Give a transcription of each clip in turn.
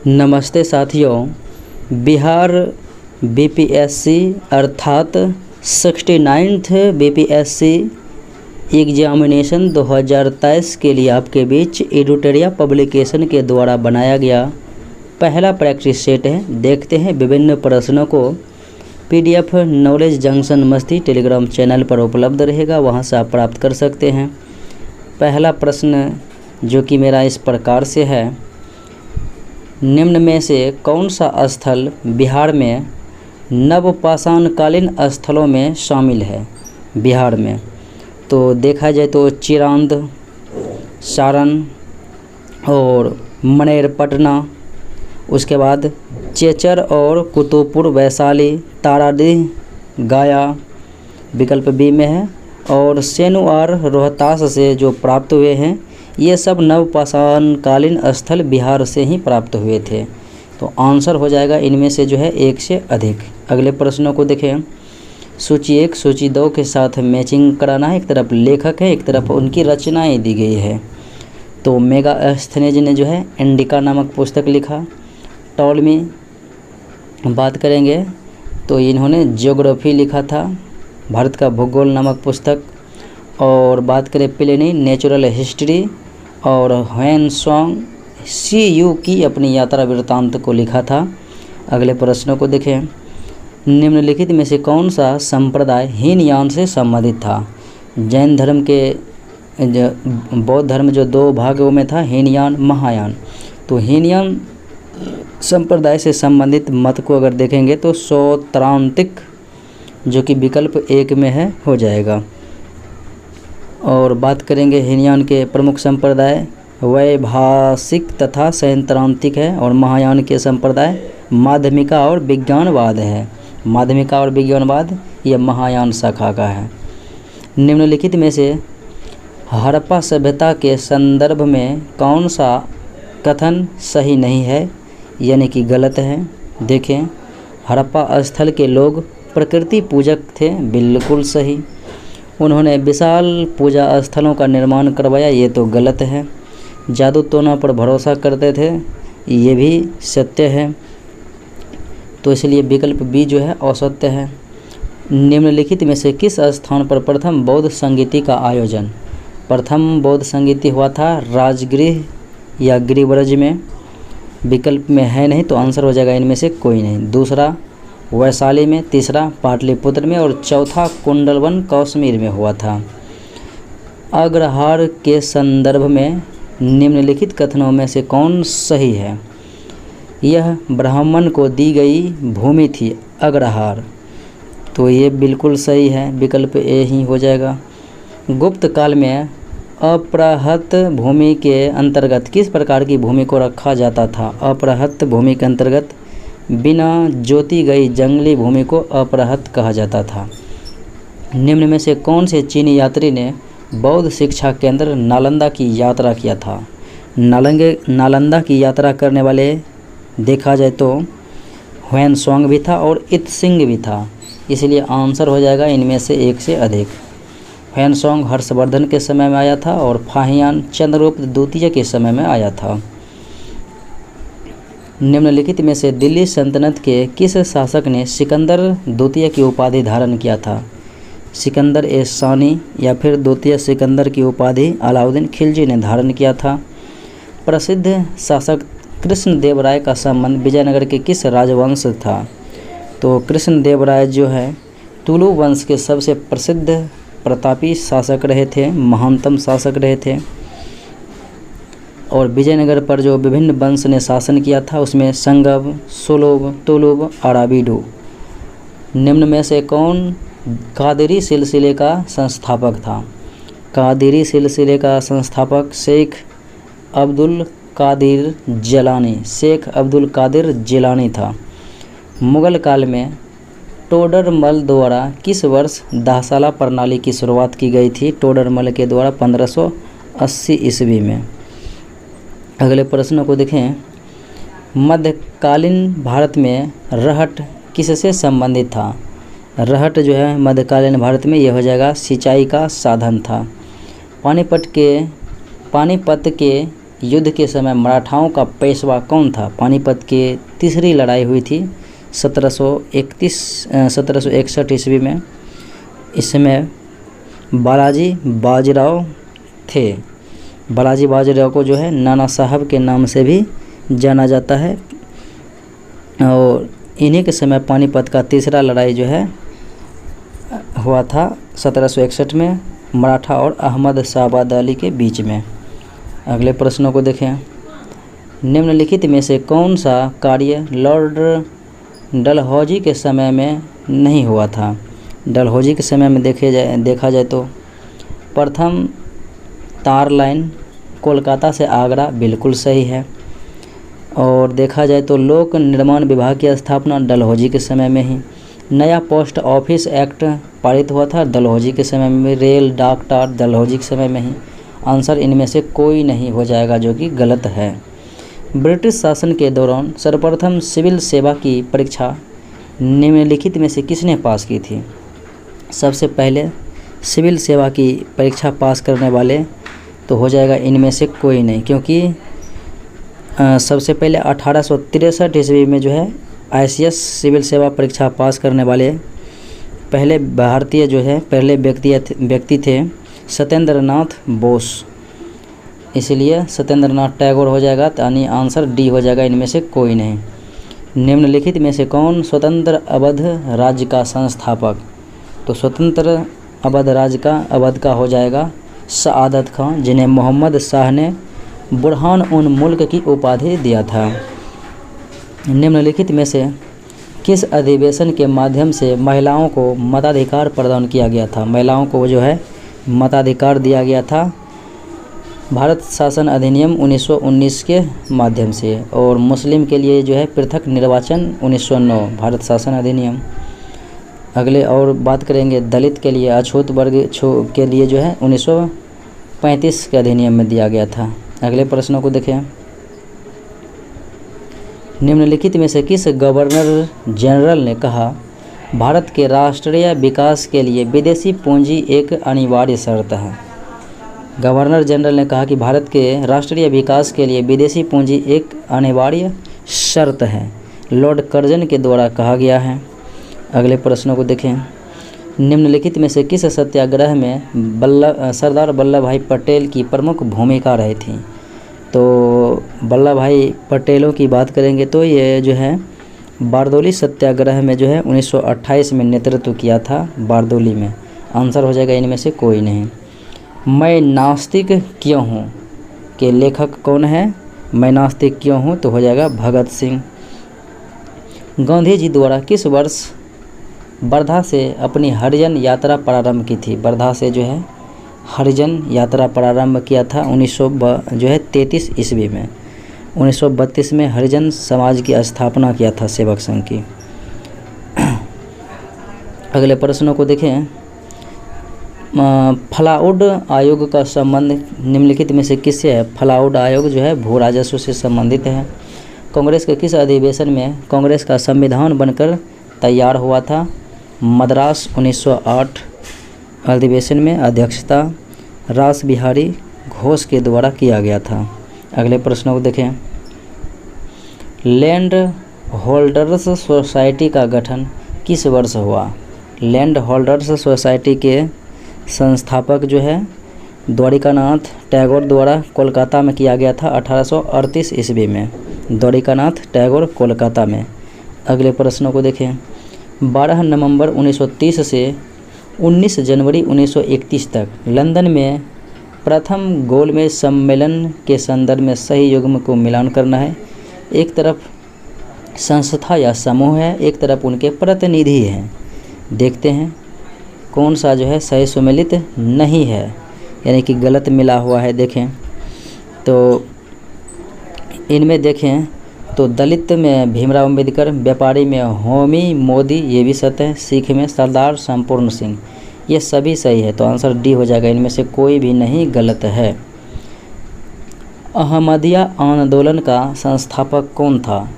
नमस्ते साथियों, बिहार बीपीएससी अर्थात 69th बीपीएससी एग्जामिनेशन 2023 के लिए आपके बीच एडुटेरिया पब्लिकेशन के द्वारा बनाया गया पहला प्रैक्टिस सेट है। देखते हैं विभिन्न प्रश्नों को। पीडीएफ नॉलेज जंक्शन मस्ती टेलीग्राम चैनल पर उपलब्ध रहेगा, वहां से आप प्राप्त कर सकते हैं। पहला प्रश्न जो कि मेरा इस प्रकार से है, निम्न में से कौन सा स्थल बिहार में नवपाषाणकालीन स्थलों में शामिल है? बिहार में तो देखा जाए तो चिरांद, सारण और मनेरपटना, उसके बाद चेचर और कुतुबपुर, वैशाली, ताराडीह, गया विकल्प बी में है। और सेनु और रोहतास से जो प्राप्त हुए हैं ये सब नवपाषाणकालीन स्थल बिहार से ही प्राप्त हुए थे। तो आंसर हो जाएगा इनमें से जो है एक से अधिक। अगले प्रश्नों को देखें। सूची 1 सूची 2 के साथ मैचिंग कराना है। एक तरफ लेखक है, एक तरफ उनकी रचनाएं दी गई है। तो मेगास्थनीज ने जो है इंडिका नामक पुस्तक लिखा। टॉलमी बात करेंगे तो इन्होंने ज्योग्राफी लिखा था, भारत का भूगोल नामक पुस्तक। और बात करें प्लिनी, नेचुरल हिस्ट्री। और ह्वेनसांग सीयू की अपनी यात्रा वृत्तांत को लिखा था। अगले प्रश्नों को देखें। निम्नलिखित में से कौन सा संप्रदाय हीनयान से संबंधित था? जैन धर्म के बौद्ध धर्म जो 2 भागों में था, हीनयान, महायान। तो हीनयान संप्रदाय से संबंधित मत को अगर देखेंगे तो सौत्रांतिक जो कि विकल्प 1 में है हो जाएगा। और बात करेंगे हीनयान के प्रमुख संप्रदाय वैभाषिक तथा सैद्धांतिक है। और महायान के संप्रदाय माध्यमिका और विज्ञानवाद है। माध्यमिका और विज्ञानवाद यह महायान शाखा का है। निम्नलिखित में से हड़प्पा सभ्यता के संदर्भ में कौन सा कथन सही नहीं है, यानी कि गलत है? देखें, हड़प्पा स्थल के लोग प्रकृति पूजक थे, बिल्कुल सही। उन्होंने विशाल पूजा स्थलों का निर्माण करवाया, ये तो गलत है। जादू टोना पर भरोसा करते थे, ये भी सत्य है। तो इसलिए विकल्प बी जो है असत्य है। निम्नलिखित में से किस स्थान पर प्रथम बौद्ध संगीति का आयोजन? प्रथम बौद्ध संगीति हुआ था राजगृह या गिरिव्रज में, विकल्प में है नहीं, तो आंसर हो जाएगा इनमें से कोई नहीं। दूसरा वैशाली में, तीसरा पाटलिपुत्र में और चौथा कुंडलवन कश्मीर में हुआ था। अग्रहार के संदर्भ में निम्नलिखित कथनों में से कौन सही है? यह ब्राह्मण को दी गई भूमि थी अग्रहार, तो ये बिल्कुल सही है, विकल्प ए ही हो जाएगा। गुप्त काल में अपृहत भूमि के अंतर्गत किस प्रकार की भूमि को रखा जाता था? अपृहत भूमि के अंतर्गत बिना जोती गई जंगली भूमि को अपृहत कहा जाता था। निम्न में से कौन से चीनी यात्री ने बौद्ध शिक्षा केंद्र नालंदा की यात्रा किया था? नालंदा की यात्रा करने वाले देखा जाए तो ह्वेनसांग भी था और इत्सिंग भी था, इसलिए आंसर हो जाएगा इनमें से एक से अधिक। ह्वेनसांग हर्षवर्धन के समय में आया था और फाहियान चंद्रगुप्त द्वितीय के समय में आया था। निम्नलिखित में से दिल्ली सल्तनत के किस शासक ने सिकंदर द्वितीय की उपाधि धारण किया था? सिकंदर ए सानी या फिर द्वितीय सिकंदर की उपाधि अलाउद्दीन खिलजी ने धारण किया था। प्रसिद्ध शासक कृष्णदेवराय का संबंध विजयनगर के किस राजवंश था? तो कृष्णदेवराय जो है तुलु वंश के सबसे प्रसिद्ध प्रतापी शासक रहे थे, महानतम शासक रहे थे। और विजयनगर पर जो विभिन्न वंश ने शासन किया था उसमें संगव, सोलोब, तुलुब, अराबिडो। निम्न में से कौन कादिरी सिलसिले का संस्थापक था? कादिरी सिलसिले का संस्थापक शेख अब्दुल कादिर जिलानी, शेख अब्दुल कादिर जिलानी था। मुगल काल में टोडरमल द्वारा किस वर्ष दाहशाला प्रणाली की शुरुआत की गई थी? टोडरमल के द्वारा 1580 ईस्वी में। अगले प्रश्नों को देखें। मध्यकालीन भारत में रहट किससे संबंधित था? रहट जो है मध्यकालीन भारत में यह हो जाएगा सिंचाई का साधन था। पानीपत के युद्ध के समय मराठाओं का पेशवा कौन था? पानीपत की तीसरी लड़ाई हुई थी 1761 ईस्वी में। इस समय बालाजी बाजीराव थे। बालाजी बाजीराव को जो है नाना साहब के नाम से भी जाना जाता है। और इन्हीं के समय पानीपत का तीसरा लड़ाई जो है हुआ था 1761 में मराठा और अहमद शाहबाद अली के बीच में। अगले प्रश्नों को देखें। निम्नलिखित में से कौन सा कार्य लॉर्ड डलहौजी के समय में नहीं हुआ था? डलहौजी के समय में देखा जाए तो प्रथम तार लाइन कोलकाता से आगरा बिल्कुल सही है। और देखा जाए तो लोक निर्माण विभाग की स्थापना डलहौजी के समय में ही। नया पोस्ट ऑफिस एक्ट पारित हुआ था डलहौजी के समय में। रेल डाक टार डलहौजी के समय में ही। आंसर इनमें से कोई नहीं हो जाएगा, जो कि गलत है। ब्रिटिश शासन के दौरान सर्वप्रथम सिविल सेवा की परीक्षा निम्नलिखित में से किसने पास की थी? सबसे पहले सिविल सेवा की परीक्षा पास करने वाले तो हो जाएगा इनमें से कोई नहीं, क्योंकि सबसे पहले 1863 ईस्वी में जो है ICS सिविल सेवा परीक्षा पास करने वाले पहले भारतीय जो है पहले व्यक्ति थे सत्येंद्र नाथ बोस। इसलिए सत्येंद्र नाथ टैगोर हो जाएगा, यानी आंसर डी हो जाएगा, इनमें से कोई नहीं। निम्नलिखित में से कौन स्वतंत्र अवध राज्य का संस्थापक? तो स्वतंत्र अवध का हो जाएगा सआदत खां, जिन्हें मोहम्मद शाह ने बुरहान उन मुल्क की उपाधि दिया था। निम्नलिखित में से किस अधिवेशन के माध्यम से महिलाओं को मताधिकार प्रदान किया गया था? महिलाओं को जो है मताधिकार दिया गया था भारत शासन अधिनियम 1919 के माध्यम से। और मुस्लिम के लिए जो है पृथक निर्वाचन 1909 भारत शासन अधिनियम। अगले और बात करेंगे दलित के लिए अछूत वर्ग के लिए जो है 1935 के अधिनियम में दिया गया था। अगले प्रश्नों को देखें। निम्नलिखित में से किस गवर्नर जनरल ने कहा भारत के राष्ट्रीय विकास के लिए विदेशी पूंजी एक अनिवार्य शर्त है? गवर्नर जनरल ने कहा कि भारत के राष्ट्रीय विकास के लिए विदेशी पूंजी एक अनिवार्य शर्त है, लॉर्ड कर्जन के द्वारा कहा गया है। अगले प्रश्नों को देखें। निम्नलिखित में से किस सत्याग्रह में सरदार वल्लभ भाई पटेल की प्रमुख भूमिका रही थी? तो वल्लभ भाई पटेलों की बात करेंगे तो ये जो है बारदौली सत्याग्रह में जो है 1928 में नेतृत्व किया था बारदौली में। आंसर हो जाएगा इनमें से कोई नहीं। मैं नास्तिक क्यों हूँ के लेखक कौन है? मैं नास्तिक क्यों हूँ तो हो जाएगा भगत सिंह। गांधी जी द्वारा किस वर्ष वर्धा से अपनी हरिजन यात्रा प्रारंभ की थी? वर्धा से जो है हरिजन यात्रा प्रारंभ किया था 1933 ईस्वी में। 1932 में हरिजन समाज की स्थापना किया था सेवक संघ की। अगले प्रश्नों को देखें। फ्लाउड आयोग का संबंध निम्नलिखित में से किससे है? फ्लाउड आयोग जो है भू राजस्व से संबंधित है। कांग्रेस के किस अधिवेशन में कांग्रेस का संविधान बनकर तैयार हुआ था? मद्रास 1908 अधिवेशन में अध्यक्षता रास बिहारी घोष के द्वारा किया गया था। अगले प्रश्नों को देखें। लैंड होल्डर्स सोसाइटी का गठन किस वर्ष हुआ? लैंड होल्डर्स सोसाइटी के संस्थापक जो है द्वारिकानाथ टैगोर द्वारा कोलकाता में किया गया था 1838 ईस्वी में। द्वारिकानाथ टैगोर कोलकाता में। अगले प्रश्नों को देखें। 12 नवंबर 1930 से 19 जनवरी 1931 तक लंदन में प्रथम गोलमेज सम्मेलन के संदर्भ में सही युग्म को मिलान करना है। एक तरफ संस्था या समूह है, एक तरफ उनके प्रतिनिधि हैं। देखते हैं कौन सा जो है सही सुमेलित नहीं है, यानी कि गलत मिला हुआ है। देखें तो इनमें देखें तो दलित में भीमराव अम्बेडकर, व्यापारी में होमी मोदी, ये भी सत्य है। सिख में सरदार संपूर्ण सिंह, ये सभी सही है, तो आंसर डी हो जाएगा। इनमें से कोई भी नहीं गलत है। अहमदिया आंदोलन का संस्थापक कौन था?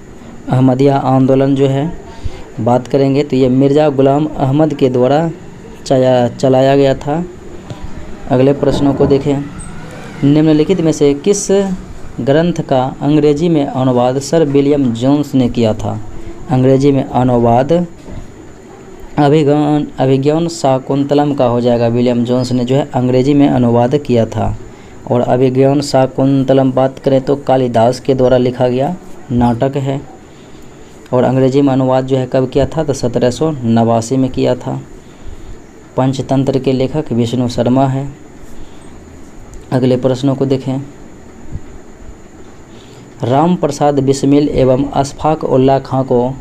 अहमदिया आंदोलन जो है बात करेंगे तो ये मिर्ज़ा गुलाम अहमद के द्वारा चलाया गया था। अगले प्रश्नों को देखें। निम्नलिखित में से किस ग्रंथ का अंग्रेजी में अनुवाद सर विलियम जोन्स ने किया था। अंग्रेजी में अनुवाद अभिज्ञान शाकुंतलम का हो जाएगा। विलियम जोन्स ने जो है अंग्रेजी में अनुवाद किया था। और अभिज्ञान शाकुंतलम बात करें तो कालिदास के द्वारा लिखा गया नाटक है। और अंग्रेजी में अनुवाद जो है कब किया था, तो 1789 में किया था। पंचतंत्र के लेखक विष्णु शर्मा है। अगले प्रश्नों को देखें। राम प्रसाद बिस्मिल एवं अशफाक उल्लाह खां को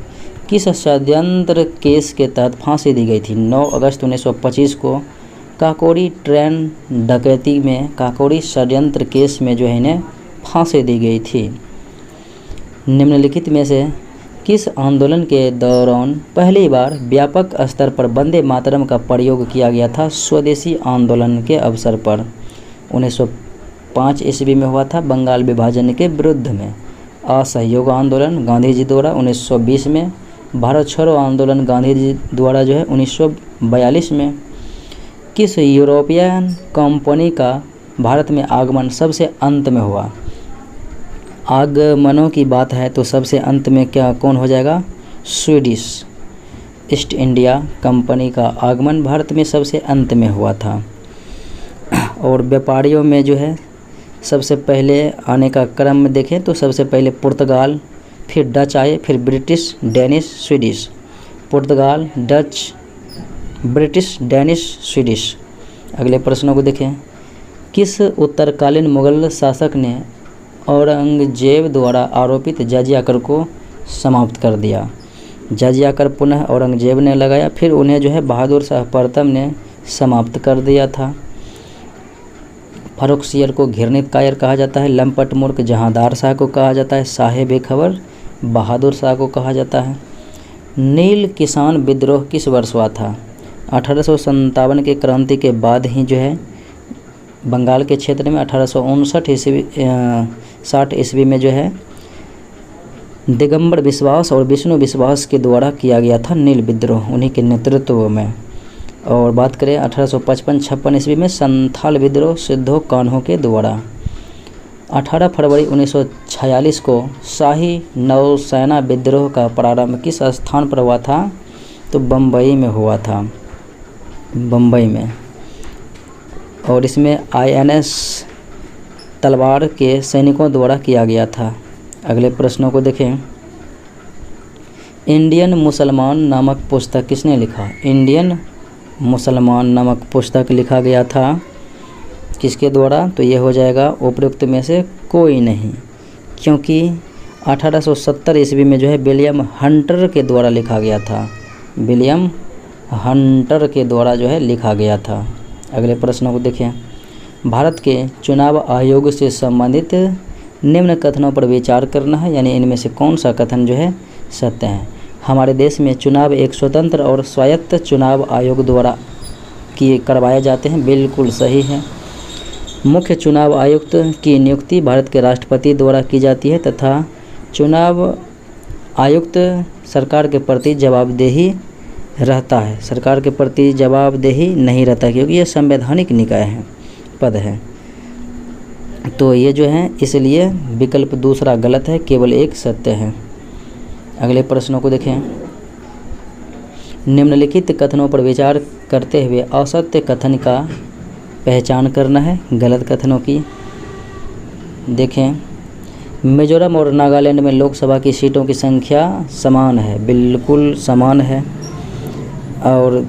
किस षड्यंत्र केस के तहत फांसी दी गई थी? 9 अगस्त 1925 को काकोरी ट्रेन डकैती में काकोरी षड्यंत्र केस में जो है इन्हें फांसी दी गई थी। निम्नलिखित में से किस आंदोलन के दौरान पहली बार व्यापक स्तर पर वंदे मातरम का प्रयोग किया गया था? स्वदेशी आंदोलन के अवसर पर 1905 ईस्वी में हुआ था, बंगाल विभाजन के विरुद्ध में। असहयोग आंदोलन गांधी जी द्वारा 1920 में। भारत छोड़ो आंदोलन गांधी जी द्वारा जो है 1942 में। किस यूरोपियन कंपनी का भारत में आगमन सबसे अंत में हुआ? आगमनों की बात है तो सबसे अंत में क्या कौन हो जाएगा? स्वीडिश ईस्ट इंडिया कंपनी का आगमन भारत में सबसे अंत में हुआ था। और व्यापारियों में जो है सबसे पहले आने का क्रम में देखें तो सबसे पहले पुर्तगाल, फिर डच आए, फिर ब्रिटिश, डेनिश, स्वीडिश। पुर्तगाल, डच, ब्रिटिश, डेनिश, स्वीडिश। अगले प्रश्नों को देखें। किस उत्तरकालीन मुगल शासक ने औरंगजेब द्वारा आरोपित जजिया कर को समाप्त कर दिया? जजिया कर पुनः औरंगजेब ने लगाया, फिर उन्हें जो है बहादुर शाह प्रथम ने समाप्त कर दिया था। फर्रुखसियर को घृणित कायर कहा जाता है। लंपट मूर्ख जहांदार शाह को कहा जाता है। साहे बेखबर बहादुर शाह को कहा जाता है। नील किसान विद्रोह किस वर्ष हुआ था? 1857 के क्रांति के बाद ही जो है बंगाल के क्षेत्र में 1859 ईस्वी में जो है दिगंबर विश्वास और विष्णु विश्वास के द्वारा किया गया था नील विद्रोह, उन्हीं के नेतृत्व में। और बात करें 1855-56 ईस्वी में संथाल विद्रोह सिद्धो कान्हो के द्वारा। 18 फरवरी 1946 को शाही नौसेना विद्रोह का प्रारंभ किस स्थान पर हुआ था? तो बम्बई में हुआ था, बम्बई में। और इसमें INS तलवार के सैनिकों द्वारा किया गया था। अगले प्रश्नों को देखें। इंडियन मुसलमान नामक पुस्तक किसने लिखा? इंडियन मुसलमान नामक पुस्तक लिखा गया था किसके द्वारा? तो ये हो जाएगा उपरोक्त में से कोई नहीं, क्योंकि 1870 ईस्वी में जो है विलियम हंटर के द्वारा लिखा गया था। विलियम हंटर के द्वारा जो है लिखा गया था। अगले प्रश्नों को देखें। भारत के चुनाव आयोग से संबंधित निम्न कथनों पर विचार करना है, यानी इनमें से कौन सा कथन जो है सत्य है? हमारे देश में चुनाव एक स्वतंत्र और स्वायत्त चुनाव आयोग द्वारा करवाए जाते हैं, बिल्कुल सही है। मुख्य चुनाव आयुक्त की नियुक्ति भारत के राष्ट्रपति द्वारा की जाती है तथा चुनाव आयुक्त सरकार के प्रति जवाबदेही रहता है, सरकार के प्रति जवाबदेही नहीं रहता, क्योंकि ये संवैधानिक निकाय है, पद है। तो ये जो है इसलिए विकल्प दूसरा गलत है, केवल एक सत्य है। अगले प्रश्नों को देखें। निम्नलिखित कथनों पर विचार करते हुए असत्य कथन का पहचान करना है, गलत कथनों की। देखें, मिजोरम और नागालैंड में लोकसभा की सीटों की संख्या समान है, बिल्कुल समान है। और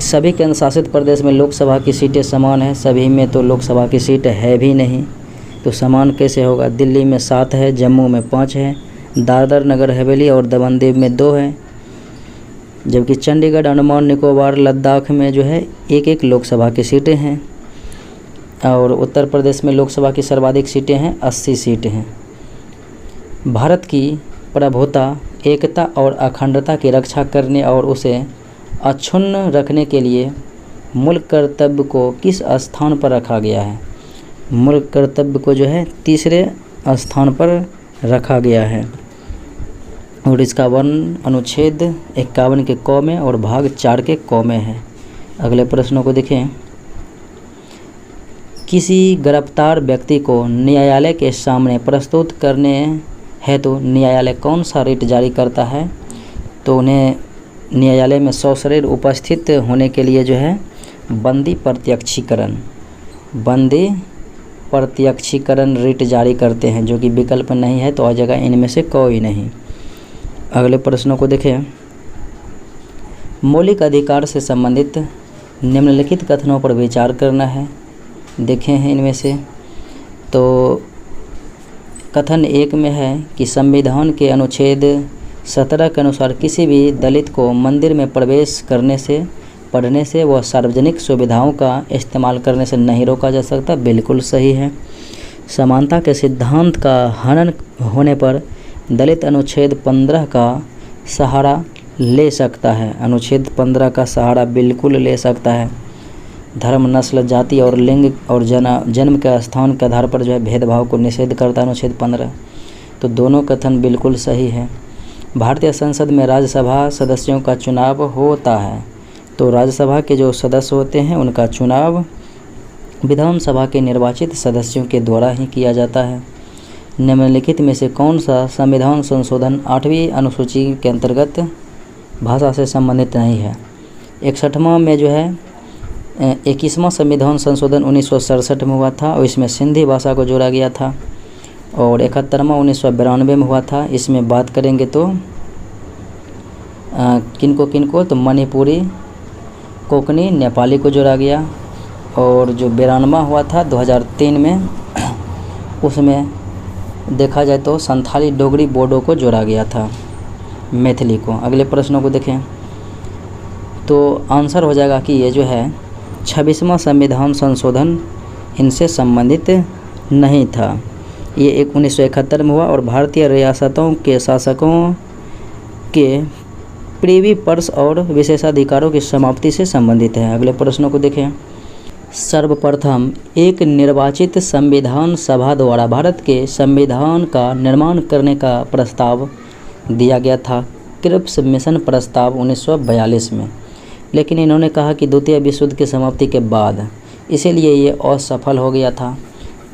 सभी केंद्र शासित प्रदेश में लोकसभा की सीटें समान है, सभी में तो लोकसभा की सीट है भी नहीं, तो समान कैसे होगा? दिल्ली में 7 है, जम्मू में 5 है, दादर नगर हवेली और दमन दीव में 2 है, जबकि चंडीगढ़, अंडमान निकोबार, लद्दाख में जो है 1-1 लोकसभा की सीटें हैं। और उत्तर प्रदेश में लोकसभा की सर्वाधिक सीटें हैं, 80 सीटें हैं। भारत की प्रभुता, एकता और अखंडता की रक्षा करने और उसे अक्षुण्ण रखने के लिए मूल कर्तव्य को किस स्थान पर रखा गया है? मूल कर्तव्य को जो है 3रे स्थान पर रखा गया है। और इसका वर्ण अनुच्छेद 51 के क में और भाग 4 के क में है। अगले प्रश्नों को देखें। किसी गिरफ्तार व्यक्ति को न्यायालय के सामने प्रस्तुत करने हेतु न्यायालय कौन सा रिट जारी करता है? तो उन्हें न्यायालय में सशरीर उपस्थित होने के लिए जो है बंदी प्रत्यक्षीकरण रिट जारी करते हैं, जो कि विकल्प नहीं है, तो आ जाएगा इनमें से कोई नहीं। अगले प्रश्नों को देखें। मौलिक अधिकार से संबंधित निम्नलिखित कथनों पर विचार करना है। देखें हैं इनमें से, तो कथन 1 में है कि संविधान के अनुच्छेद 17 के अनुसार किसी भी दलित को मंदिर में प्रवेश करने से, पढ़ने से व सार्वजनिक सुविधाओं का इस्तेमाल करने से नहीं रोका जा सकता। बिल्कुल सही है। समानता के सिद्धांत का हनन होने पर दलित अनुच्छेद 15 का सहारा ले सकता है। अनुच्छेद 15 का सहारा बिल्कुल ले सकता है। धर्म, नस्ल, जाति और लिंग और जन्म के स्थान के आधार पर जो है भेदभाव को निषेध करता है अनुच्छेद 15। तो दोनों कथन बिल्कुल सही है। भारतीय संसद में राज्यसभा सदस्यों का चुनाव होता है। तो राज्यसभा के जो सदस्य होते हैं उनका चुनाव विधानसभा के निर्वाचित सदस्यों के द्वारा ही किया जाता है। निम्नलिखित में से कौन सा संविधान संशोधन 8वीं अनुसूची के अंतर्गत भाषा से संबंधित नहीं है? 61वां में जो है 21वां संविधान संशोधन 1967 में हुआ था और इसमें सिंधी भाषा को जोड़ा गया था। और 71वां 1992 में हुआ था। इसमें बात करेंगे तो किनको तो मणिपुरी, कोंकणी, नेपाली को जोड़ा गया। और जो 92वां हुआ था 2003 में, उसमें देखा जाए तो संथाली, डोगरी, बोडो को जोड़ा गया था, मैथिली को। अगले प्रश्नों को देखें, तो आंसर हो जाएगा कि ये जो है 26वां संविधान संशोधन इनसे संबंधित नहीं था। ये 1971 में हुआ और भारतीय रियासतों के शासकों के प्रीवी पर्स और विशेषाधिकारों की समाप्ति से संबंधित है। अगले प्रश्नों को देखें। सर्वप्रथम एक निर्वाचित संविधान सभा द्वारा भारत के संविधान का निर्माण करने का प्रस्ताव दिया गया था, क्रिप्स मिशन प्रस्ताव 1942 में। लेकिन इन्होंने कहा कि द्वितीय विश्व युद्ध की समाप्ति के बाद, इसीलिए ये असफल हो गया था।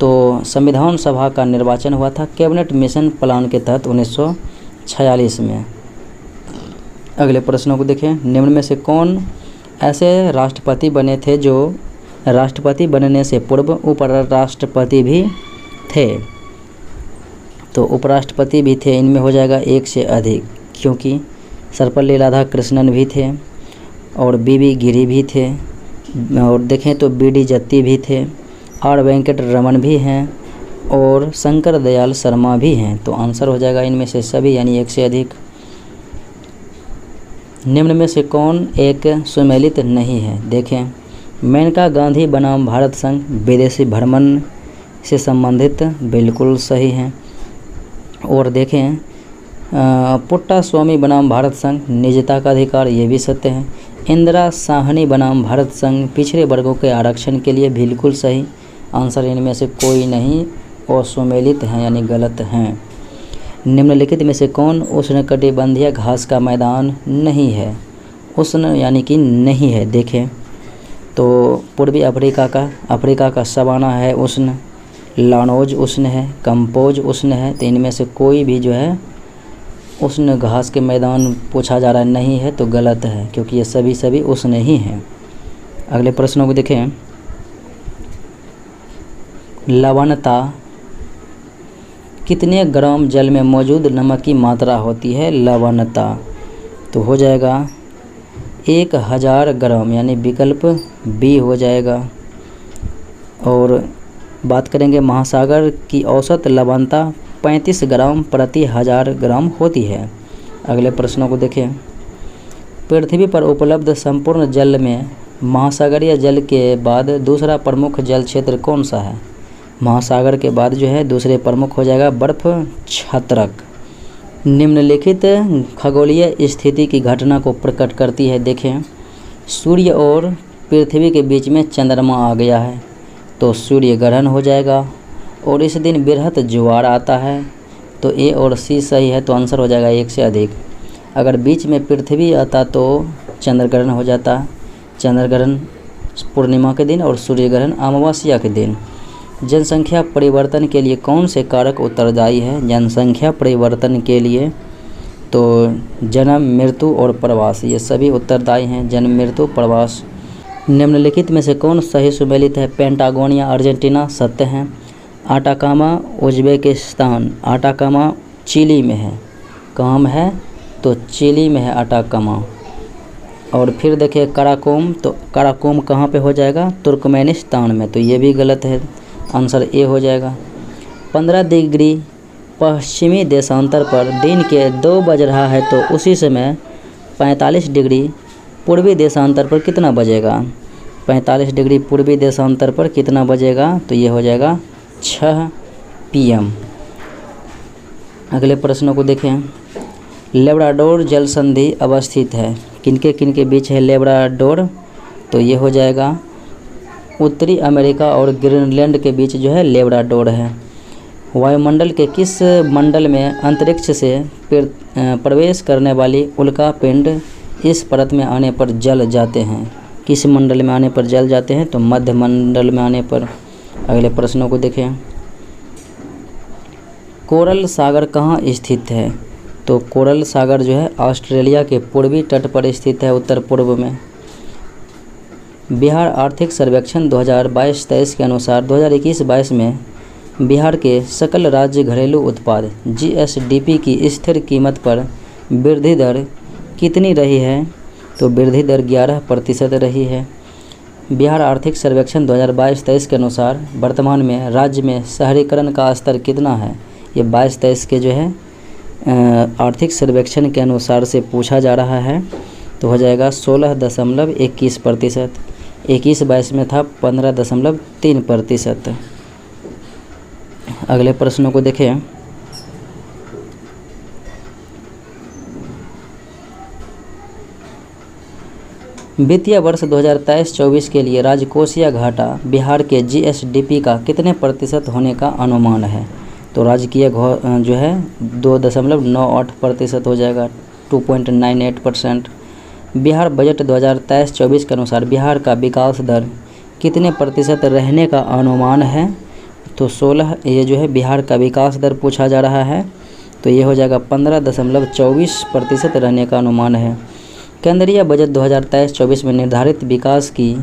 तो संविधान सभा का निर्वाचन हुआ था कैबिनेट मिशन प्लान के तहत 1946 में। अगले प्रश्नों को देखें। निम्न में से कौन ऐसे राष्ट्रपति बने थे जो राष्ट्रपति बनने से पूर्व उपराष्ट्रपति भी थे? तो उपराष्ट्रपति भी थे, इनमें हो जाएगा 1 से अधिक, क्योंकि सर्वपल्ली राधाकृष्णन भी थे और बीवी गिरी भी थे, और देखें तो बीडी जत्ती भी थे, आर वेंकट रमन भी हैं और शंकर दयाल शर्मा भी हैं। तो आंसर हो जाएगा इनमें से सभी, यानी 1 से अधिक। निम्न में से कौन एक सुमेलित नहीं है? देखें, मेनका गांधी बनाम भारत संघ विदेशी भ्रमण से संबंधित, बिल्कुल सही हैं। और देखें पुट्टा स्वामी बनाम भारत संघ निजता का अधिकार, ये भी सत्य है। इंदिरा साहनी बनाम भारत संघ पिछड़े वर्गों के आरक्षण के लिए, बिल्कुल सही। आंसर इनमें से कोई नहीं और सुमेलित हैं, यानी गलत हैं। निम्नलिखित में से कौन उष्णकटिबंधीय घास का मैदान नहीं है? उष्ण यानी कि नहीं है। देखें तो पूर्वी अफ्रीका का सवाना है उष्ण, लानोज उष्ण है, कंपोज उष्ण है। तो इनमें से कोई भी जो है उष्ण घास के मैदान पूछा जा रहा नहीं है, तो गलत है, क्योंकि ये सभी उष्ण ही हैं। अगले प्रश्नों को देखें। लवणता कितने ग्राम जल में मौजूद नमक की मात्रा होती है? लवणता तो हो जाएगा 1000 ग्राम, यानी विकल्प बी हो जाएगा। और बात करेंगे महासागर की औसत लवणता 35 ग्राम प्रति 1000 ग्राम होती है। अगले प्रश्नों को देखें। पृथ्वी पर उपलब्ध संपूर्ण जल में महासागरीय जल के बाद दूसरा प्रमुख जल क्षेत्र कौन सा है? महासागर के बाद जो है दूसरे प्रमुख हो जाएगा बर्फ क्षत्रक। निम्नलिखित खगोलीय स्थिति की घटना को प्रकट करती है। देखें, सूर्य और पृथ्वी के बीच में चंद्रमा आ गया है, तो सूर्य ग्रहण हो जाएगा और इस दिन बृहत ज्वार आता है। तो ए और सी सही है, तो आंसर हो जाएगा 1 से अधिक। अगर बीच में पृथ्वी आता तो चंद्र ग्रहण हो जाता। चंद्र ग्रहण पूर्णिमा के दिन और सूर्य ग्रहण अमावस्या के दिन। जनसंख्या परिवर्तन के लिए कौन से कारक उत्तरदायी है? जनसंख्या परिवर्तन के लिए तो जन्म, मृत्यु और प्रवास, ये सभी उत्तरदायी हैं। जन्म, मृत्यु, प्रवास। निम्नलिखित में से कौन सही सुमेलित है? पेंटागोनिया अर्जेंटीना सत्य है। आटाकामा उज्बेकिस्तान, आटाकामा चिली में है। कहाँ में है? तो चिली में है आटाकामा। और फिर देखिए काराकोम, तो काराकोम कहाँ पे हो जाएगा? तुर्कमेनिस्तान में, तो ये भी गलत है, आंसर ए हो जाएगा। 15 डिग्री पश्चिमी देशांतर पर दिन के 2 बज रहा है तो उसी समय 45 डिग्री पूर्वी देशांतर पर कितना बजेगा? 45 डिग्री पूर्वी देशांतर पर कितना बजेगा? तो ये हो जाएगा 6 PM। अगले प्रश्नों को देखें। लेब्राडोर जल संधि अवस्थित है, किनके बीच है लेब्राडोर? तो ये हो जाएगा उत्तरी अमेरिका और ग्रीनलैंड के बीच जो है लेब्राडोर है। वायुमंडल के किस मंडल में अंतरिक्ष से प्रवेश करने वाली उल्का पिंड इस परत में आने पर जल जाते हैं? किस मंडल में आने पर जल जाते हैं? तो मध्य मंडल में आने पर। अगले प्रश्नों को देखें। कोरल सागर कहाँ स्थित है? तो कोरल सागर जो है ऑस्ट्रेलिया के पूर्वी तट पर स्थित है, उत्तर पूर्व में। बिहार आर्थिक सर्वेक्षण 2022-23 के अनुसार 2021-22 में बिहार के सकल राज्य घरेलू उत्पाद GSDP की स्थिर कीमत पर वृद्धि दर कितनी रही है? तो वृद्धि दर 11% रही है। बिहार आर्थिक सर्वेक्षण 2022-23 के अनुसार वर्तमान में राज्य में शहरीकरण का स्तर कितना है? ये 22-23 के जो है आर्थिक सर्वेक्षण के अनुसार से पूछा जा रहा है, तो हो जाएगा 16.21%। 21-22 में था 15.3%। अगले प्रश्नों को देखें। वित्तीय वर्ष 2023-24 के लिए राजकोषीय घाटा बिहार के GSDP का कितने प्रतिशत होने का अनुमान है? तो राजकीय जो है 2.98% हो जाएगा, 2.98%। बिहार बजट 2023-24 के अनुसार बिहार का विकास दर कितने प्रतिशत रहने का अनुमान है? तो 16, ये जो है बिहार का विकास दर पूछा जा रहा है, तो ये हो जाएगा 15.24% रहने का अनुमान है। केंद्रीय बजट 2023-24 में निर्धारित विकास की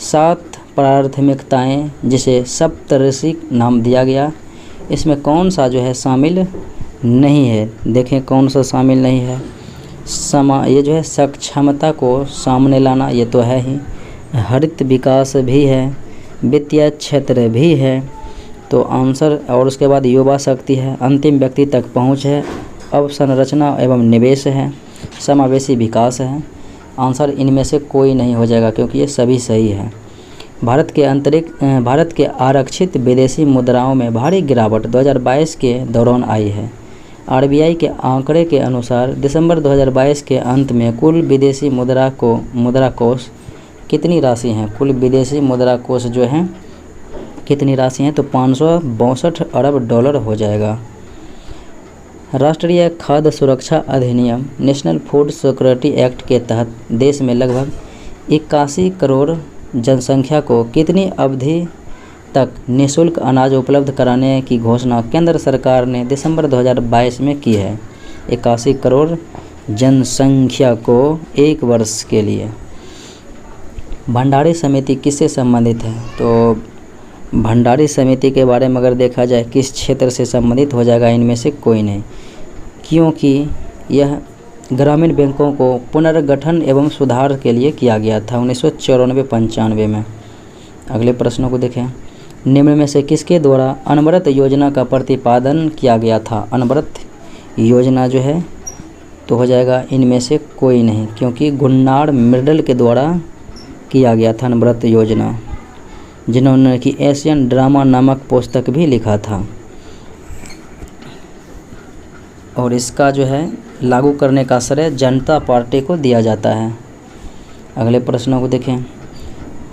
7 प्राथमिकताएं जिसे सप्तऋषि नाम दिया गया, इसमें कौन सा जो है शामिल नहीं है? देखें कौन सा शामिल नहीं है। ये जो है सक्षमता को सामने लाना, ये तो है ही। हरित विकास भी है, वित्तीय क्षेत्र भी है, तो आंसर। और उसके बाद युवा शक्ति है, अंतिम व्यक्ति तक पहुंच है, अवसंरचना एवं निवेश है, समावेशी विकास है। आंसर इनमें से कोई नहीं हो जाएगा क्योंकि ये सभी सही है। भारत के आरक्षित विदेशी मुद्राओं में भारी गिरावट 2022 के दौरान आई है। RBI के आंकड़े के अनुसार दिसंबर 2022 के अंत में कुल विदेशी मुद्रा कोष कितनी राशि हैं? कुल विदेशी मुद्रा कोष जो हैं कितनी राशि हैं? तो 562 अरब डॉलर हो जाएगा। राष्ट्रीय खाद्य सुरक्षा अधिनियम नेशनल फूड सिक्योरिटी एक्ट के तहत देश में लगभग 81 करोड़ जनसंख्या को कितनी अवधि तक निःशुल्क अनाज उपलब्ध कराने की घोषणा केंद्र सरकार ने दिसंबर 2022 में की है? 81 करोड़ जनसंख्या को 1 वर्ष के लिए। भंडारी समिति किससे संबंधित है? तो भंडारी समिति के बारे में अगर देखा जाए किस क्षेत्र से संबंधित हो जाएगा, इनमें से कोई नहीं, क्योंकि यह ग्रामीण बैंकों को पुनर्गठन एवं सुधार के लिए किया गया था 1994-95 में। अगले प्रश्नों को देखें। निम्न में से किसके द्वारा अनवरत योजना का प्रतिपादन किया गया था? अनवरत योजना जो है तो हो जाएगा इनमें से कोई नहीं, क्योंकि गुन्नार मृडल के द्वारा किया गया था अनवरत योजना, जिन्होंने कि एशियन ड्रामा नामक पुस्तक भी लिखा था। और इसका जो है लागू करने का श्रेय जनता पार्टी को दिया जाता है। अगले प्रश्नों को देखें।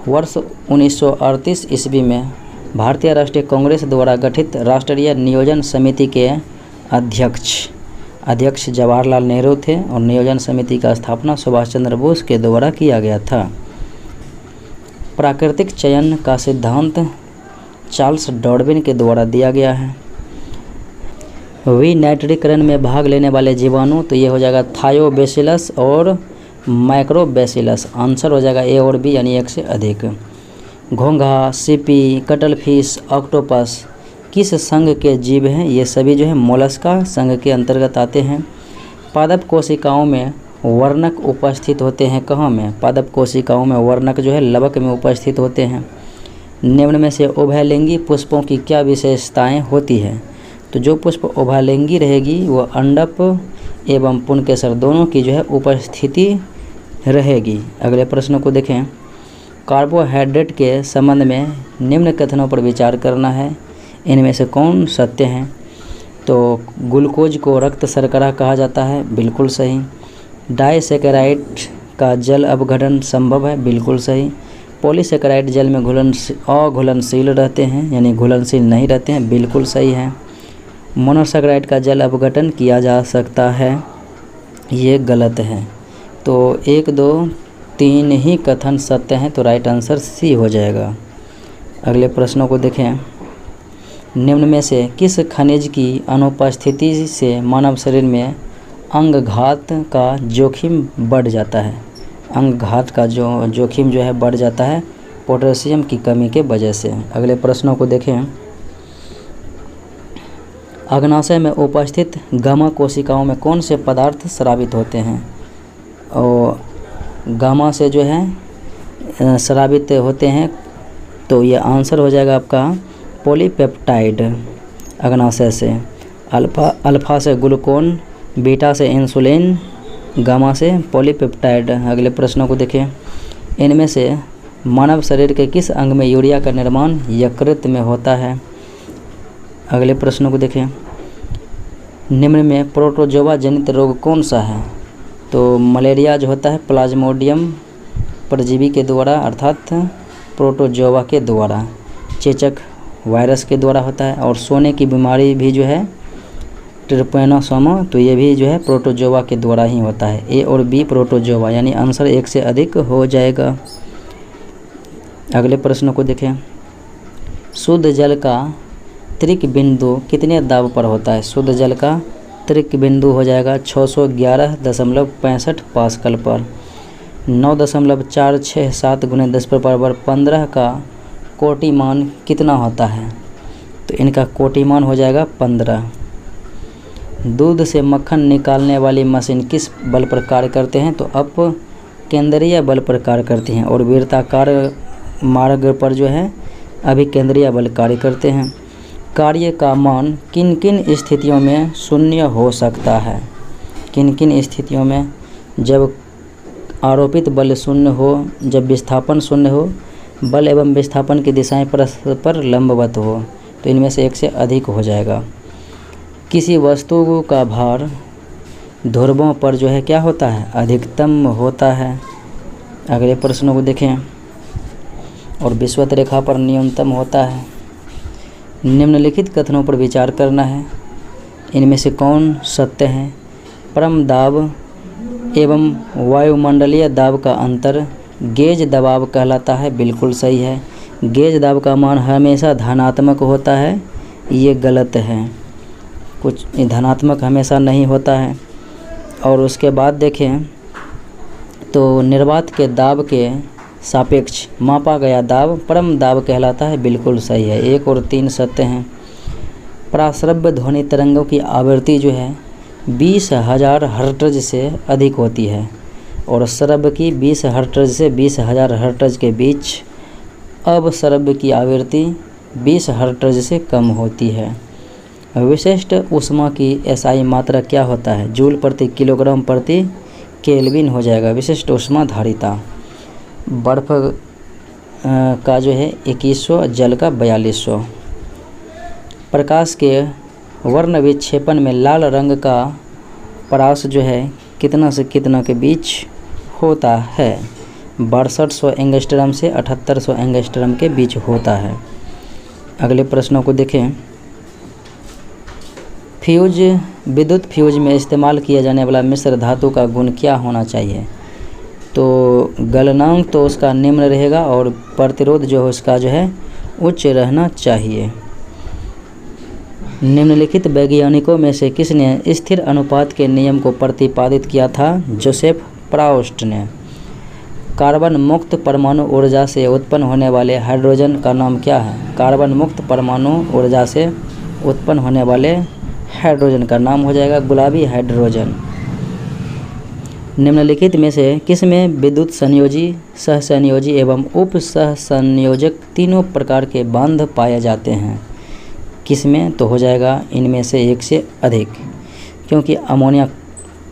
वर्ष 1938 ईस्वी में भारतीय राष्ट्रीय कांग्रेस द्वारा गठित राष्ट्रीय नियोजन समिति के अध्यक्ष जवाहरलाल नेहरू थे और नियोजन समिति का स्थापना सुभाष चंद्र बोस के द्वारा किया गया था। प्राकृतिक चयन का सिद्धांत चार्ल्स डार्विन के द्वारा दिया गया है। विनाइट्रीकरण में भाग लेने वाले जीवाणु तो ये हो जाएगा थायोबैसिलस और माइक्रोबैसिलस। आंसर हो जाएगा ए और बी यानी एक से अधिक। घोंघा, सीपी, कटलफिश, ऑक्टोपस किस संघ के जीव हैं? ये सभी जो है मोलस्का संघ के अंतर्गत आते हैं। पादप कोशिकाओं में वर्णक उपस्थित होते हैं कहाँ में? पादप कोशिकाओं में वर्णक जो है लवक में उपस्थित होते हैं। निम्न में से उभयलिंगी पुष्पों की क्या विशेषताएं होती है? तो जो पुष्प उभयलिंगी रहेगी वो अंडप एवं पुंकेसर दोनों की जो है उपस्थिति रहेगी। अगले प्रश्न को देखें। कार्बोहाइड्रेट के संबंध में निम्न कथनों पर विचार करना है, इनमें से कौन सत्य हैं? तो ग्लूकोज को रक्त शर्करा कहा जाता है, बिल्कुल सही। डाइसैकेराइड का जल अपघटन संभव है, बिल्कुल सही। पॉलीसैकेराइड जल में अघुलनशील रहते हैं यानी घुलनशील नहीं रहते हैं, बिल्कुल सही है। मोनोसैकेराइड का जल अपघटन किया जा सकता है, ये गलत है। तो 1, 2, 3 ही कथन सत्य हैं, तो राइट आंसर सी हो जाएगा। अगले प्रश्नों को देखें। निम्न में से किस खनिज की अनुपस्थिति से मानव शरीर में अंगघात का जोखिम बढ़ जाता है? अंगघात का जोखिम जो है बढ़ जाता है पोटेशियम की कमी के वजह से। अगले प्रश्नों को देखें। अग्नाशय में उपस्थित गामा कोशिकाओं में कौन से पदार्थ स्रावित होते हैं? और गामा से जो है स्रावित होते हैं, तो ये आंसर हो जाएगा आपका पॉलीपेप्टाइड। अग्नाशय से अल्फा से ग्लूकोन, बीटा से इंसुलिन, गामा से पॉलीपेप्टाइड। अगले प्रश्नों को देखें। इनमें से मानव शरीर के किस अंग में यूरिया का निर्माण यकृत में होता है? अगले प्रश्नों को देखें। निम्न में प्रोटोजोआ जनित रोग कौन सा है? तो मलेरिया जो होता है प्लाज्मोडियम परजीवी के द्वारा अर्थात प्रोटोजोआ के द्वारा, चेचक वायरस के द्वारा होता है। और सोने की बीमारी भी जो है ट्रिपैनोसोमा, तो ये भी जो है प्रोटोजोआ के द्वारा ही होता है। ए और बी प्रोटोजोआ यानी आंसर 1 से अधिक हो जाएगा। अगले प्रश्न को देखें। शुद्ध जल का त्रिक बिंदु कितने दाब पर होता है? शुद्ध जल का त्रिक बिंदु हो जाएगा 611.65 पास्कल पर। 9.467 × 10⁻15 का कोटिमान कितना होता है? तो इनका कोटिमान हो जाएगा 15। दूध से मक्खन निकालने वाली मशीन किस बल पर कार्य करते हैं? तो अप केंद्रीय बल पर कार्य करती हैं। और वृत्ताकार मार्ग पर जो है अभिकेंद्रीय बल कार्य करते हैं। कार्य का मान किन किन स्थितियों में शून्य हो सकता है? किन किन स्थितियों में? जब आरोपित बल शून्य हो, जब विस्थापन शून्य हो, बल एवं विस्थापन की दिशाएं परस्पर लंबवत हो। तो इनमें से 1 से अधिक हो जाएगा। किसी वस्तु का भार ध्रुवों पर जो है क्या होता है? अधिकतम होता है। अगले प्रश्नों को देखें। और विषुवत रेखा पर न्यूनतम होता है। निम्नलिखित कथनों पर विचार करना है, इनमें से कौन सत्य है? परम दाब एवं वायुमंडलीय दाब का अंतर गेज दबाव कहलाता है, बिल्कुल सही है। गेज दाब का मान हमेशा धनात्मक होता है, ये गलत है। कुछ धनात्मक हमेशा नहीं होता है। और उसके बाद देखें तो निर्वात के दाब के सापेक्ष मापा गया दाब परम दाब कहलाता है, बिल्कुल सही है। 1 और 3 सत्य हैं। प्राश्रव्य ध्वनि तरंगों की आवृत्ति जो है 20,000 हर्ट्ज से अधिक होती है और श्रव्य की 20 हर्ट्ज से 20,000 हर्ट्ज के बीच। अब श्रव्य की आवृत्ति 20 हर्ट्ज से कम होती है। विशिष्ट ऊष्मा की एसआई मात्रा क्या होता है? जूल प्रति किलोग्राम प्रति केल्विन हो जाएगा विशिष्ट ऊष्मा धारिता। बर्फ़ का जो है 2100, जल का 4200। प्रकाश के वर्ण विक्षेपण में लाल रंग का परास जो है कितना से कितना के बीच होता है? 6200 एंगस्ट्रम से 7800 एंगस्ट्रम के बीच होता है। अगले प्रश्नों को देखें। फ्यूज विद्युत फ्यूज में इस्तेमाल किया जाने वाला मिश्र धातु का गुण क्या होना चाहिए? तो गलनांक तो उसका निम्न रहेगा और प्रतिरोध जो है उसका जो है उच्च रहना चाहिए। निम्नलिखित वैज्ञानिकों में से किसने स्थिर अनुपात के नियम को प्रतिपादित किया था? जोसेफ प्राउस्ट ने। कार्बन मुक्त परमाणु ऊर्जा से उत्पन्न होने वाले हाइड्रोजन का नाम क्या है? कार्बन मुक्त परमाणु ऊर्जा से उत्पन्न होने वाले हाइड्रोजन का नाम हो जाएगा गुलाबी हाइड्रोजन। निम्नलिखित में से किसमें विद्युत संयोजी, सहसंयोजी एवं उप सहसंयोजक तीनों प्रकार के बांध पाए जाते हैं? किसमें? तो हो जाएगा इनमें से एक से अधिक, क्योंकि अमोनिया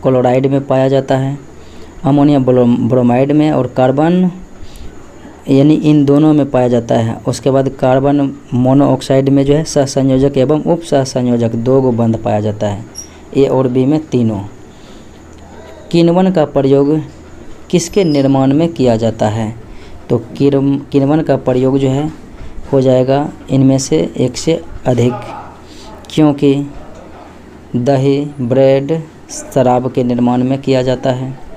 क्लोराइड में पाया जाता है, अमोनिया ब्रोमाइड में और कार्बन यानी इन दोनों में पाया जाता है। उसके बाद कार्बन मोनोऑक्साइड में जो है सहसंयोजक एवं उप सहसंयोजक 2 बंध पाया जाता है, ए और बी में तीनों। किण्वन का प्रयोग किसके निर्माण में किया जाता है? तो किण्वन का प्रयोग जो है हो जाएगा इनमें से एक से अधिक, क्योंकि दही, ब्रेड, शराब के निर्माण में किया जाता है।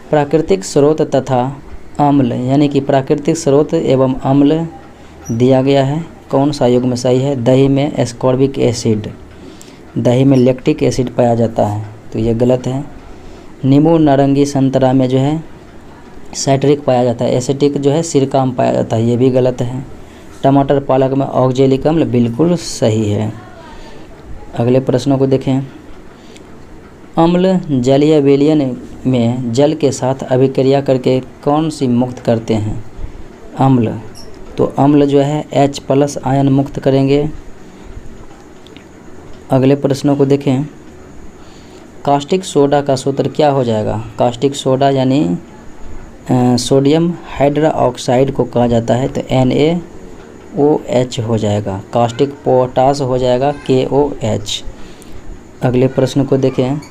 प्राकृतिक स्रोत तथा अम्ल यानी कि प्राकृतिक स्रोत एवं अम्ल दिया गया है, कौन सा युग्म सही है? दही में एस्कॉर्बिक एसिड, दही में लैक्टिक एसिड पाया जाता है, तो ये गलत है। नींबू, नारंगी, संतरा में जो है साइट्रिक पाया जाता है, एसिटिक जो है सिरका में पाया जाता है, ये भी गलत है। टमाटर, पालक में ऑक्जेलिक अम्ल बिल्कुल सही है। अगले प्रश्नों को देखें। अम्ल जलीय विलयन में जल के साथ अभिक्रिया करके कौन सी मुक्त करते हैं? अम्ल, तो अम्ल जो है H+ आयन मुक्त करेंगे। अगले प्रश्नों को देखें। कास्टिक सोडा का सूत्र क्या हो जाएगा? कास्टिक सोडा यानी सोडियम हाइड्रोक्साइड को कहा जाता है, तो NaOH हो जाएगा। कास्टिक पोटास हो जाएगा KOH। अगले प्रश्न को देखें।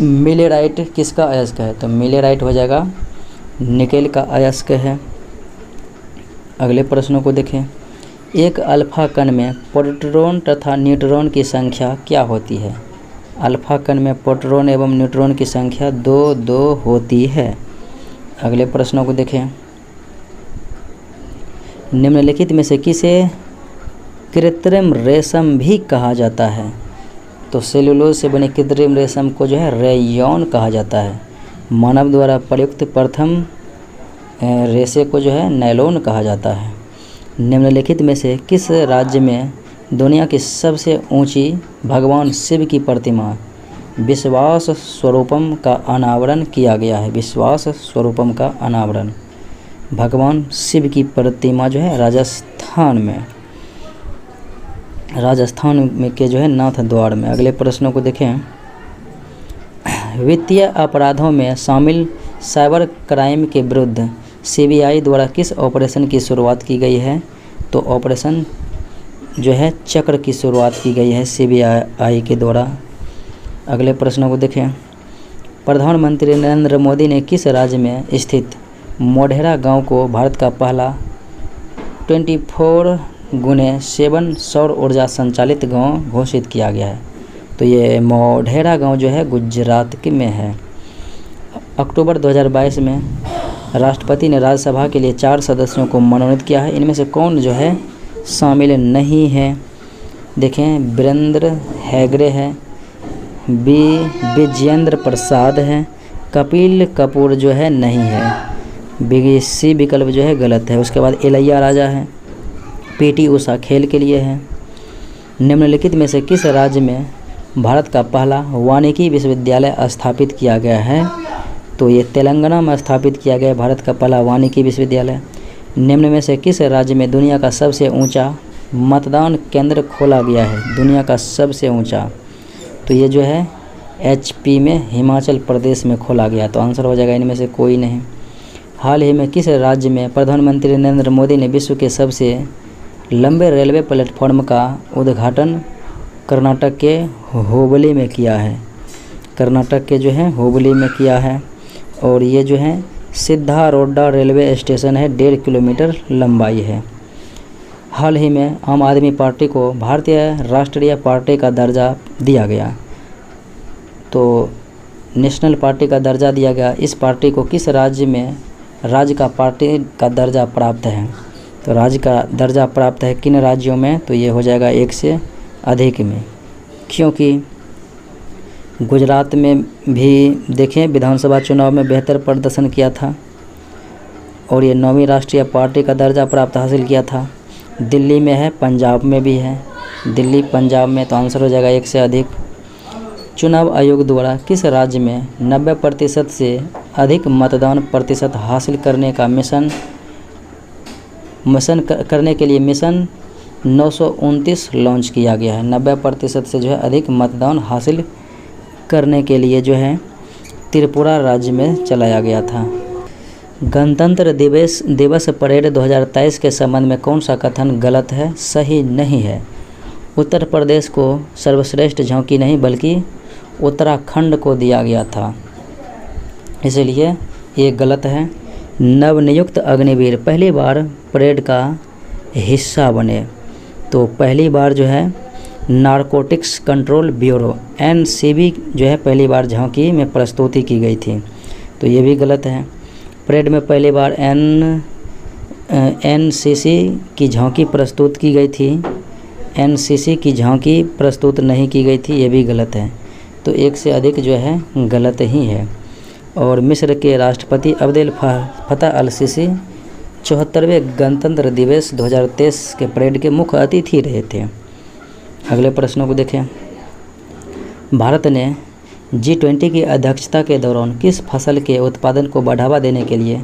मिलेराइट किसका अयस्क है? तो मिलेराइट हो जाएगा निकेल का अयस्क है। अगले प्रश्नों को देखें। एक अल्फा कण में प्रोटॉन तथा न्यूट्रॉन की संख्या क्या होती है? अल्फा कण में प्रोटॉन एवं न्यूट्रॉन की संख्या 2 होती है। अगले प्रश्नों को देखें। निम्नलिखित में से किसे कृत्रिम रेशम भी कहा जाता है? तो सेलुलोज से बने कृत्रिम रेशम को जो है रेयॉन कहा जाता है। मानव द्वारा प्रयुक्त प्रथम रेशे को जो है नायलॉन कहा जाता है। निम्नलिखित में से किस राज्य में दुनिया की सबसे ऊंची भगवान शिव की प्रतिमा विश्वास स्वरूपम का अनावरण किया गया है? विश्वास स्वरूपम का अनावरण भगवान शिव की प्रतिमा जो है राजस्थान में के जो है नाथ द्वार में। अगले प्रश्नों को देखें। वित्तीय अपराधों में शामिल साइबर क्राइम के विरुद्ध CBI द्वारा किस ऑपरेशन की शुरुआत की गई है? तो ऑपरेशन जो है चक्र की शुरुआत की गई है CBI के द्वारा। अगले प्रश्नों को देखें। प्रधानमंत्री नरेंद्र मोदी ने किस राज्य में स्थित मोढेरा गांव को भारत का पहला 24x7 सौर ऊर्जा संचालित गांव घोषित किया गया है? तो ये मोढेरा गांव जो है गुजरात के में है। अक्टूबर 2022 में राष्ट्रपति ने राज्यसभा के लिए 4 सदस्यों को मनोनीत किया है। इनमें से कौन जो है शामिल नहीं है? देखें, वीरेंद्र हेगड़े है, विजेंद्र प्रसाद है, कपिल कपूर जो है नहीं है, C विकल्प जो है गलत है। उसके बाद इलैया राजा है, PT उषा खेल के लिए है। निम्नलिखित में से किस राज्य में भारत का पहला वानिकी विश्वविद्यालय स्थापित किया गया है? तो ये तेलंगाना में स्थापित किया गया भारत का पहला वानिकी विश्वविद्यालय। निम्न में से किस राज्य में दुनिया का सबसे ऊंचा मतदान केंद्र खोला गया है? दुनिया का सबसे ऊंचा, तो ये जो है HP में हिमाचल प्रदेश में खोला गया, तो आंसर हो जाएगा इनमें से कोई नहीं। हाल ही में किस राज्य में प्रधानमंत्री नरेंद्र मोदी ने विश्व के सबसे लंबे रेलवे प्लेटफॉर्म का उद्घाटन कर्नाटक के हुबली में किया है? कर्नाटक के जो है हुबली में किया है, और ये जो है सिद्धारोडा रेलवे स्टेशन है, 1.5 किलोमीटर लंबाई है। हाल ही में आम आदमी पार्टी को भारतीय राष्ट्रीय पार्टी का दर्जा दिया गया, तो नेशनल पार्टी का दर्जा दिया गया। इस पार्टी को किस राज्य में राज्य का पार्टी का दर्जा प्राप्त है? तो राज्य का दर्जा प्राप्त है किन राज्यों में? तो ये हो जाएगा 1 से अधिक में, क्योंकि गुजरात में भी देखें विधानसभा चुनाव में बेहतर प्रदर्शन किया था और ये 9वीं राष्ट्रीय पार्टी का दर्जा प्राप्त हासिल किया था। दिल्ली में है, पंजाब में भी है, दिल्ली पंजाब में, तो आंसर हो जाएगा 1 से अधिक। चुनाव आयोग द्वारा किस राज्य में 90% से अधिक मतदान प्रतिशत हासिल करने का मिशन करने के लिए मिशन 929 लॉन्च किया गया है? 90% से जो है अधिक मतदान हासिल करने के लिए जो है त्रिपुरा राज्य में चलाया गया था। गणतंत्र दिवस परेड 2023 के संबंध में कौन सा कथन गलत है, सही नहीं है? उत्तर प्रदेश को सर्वश्रेष्ठ झांकी नहीं बल्कि उत्तराखंड को दिया गया था, इसलिए ये गलत है। नवनियुक्त अग्निवीर पहली बार परेड का हिस्सा बने, तो पहली बार जो है नारकोटिक्स कंट्रोल ब्यूरो NCB जो है पहली बार झांकी में प्रस्तुति की गई थी, तो ये भी गलत है। परेड में पहली बार NCC की झांकी प्रस्तुत की गई थी, NCC की झांकी प्रस्तुत नहीं की गई थी, ये भी गलत है। तो 1 से अधिक जो है गलत ही है। और मिस्र के राष्ट्रपति अब्देल फतह अल सीसी 74वें गणतंत्र दिवस 2023 के परेड के मुख्य अतिथि रहे थे। अगले प्रश्नों को देखें। भारत ने G20 की अध्यक्षता के दौरान किस फसल के उत्पादन को बढ़ावा देने के लिए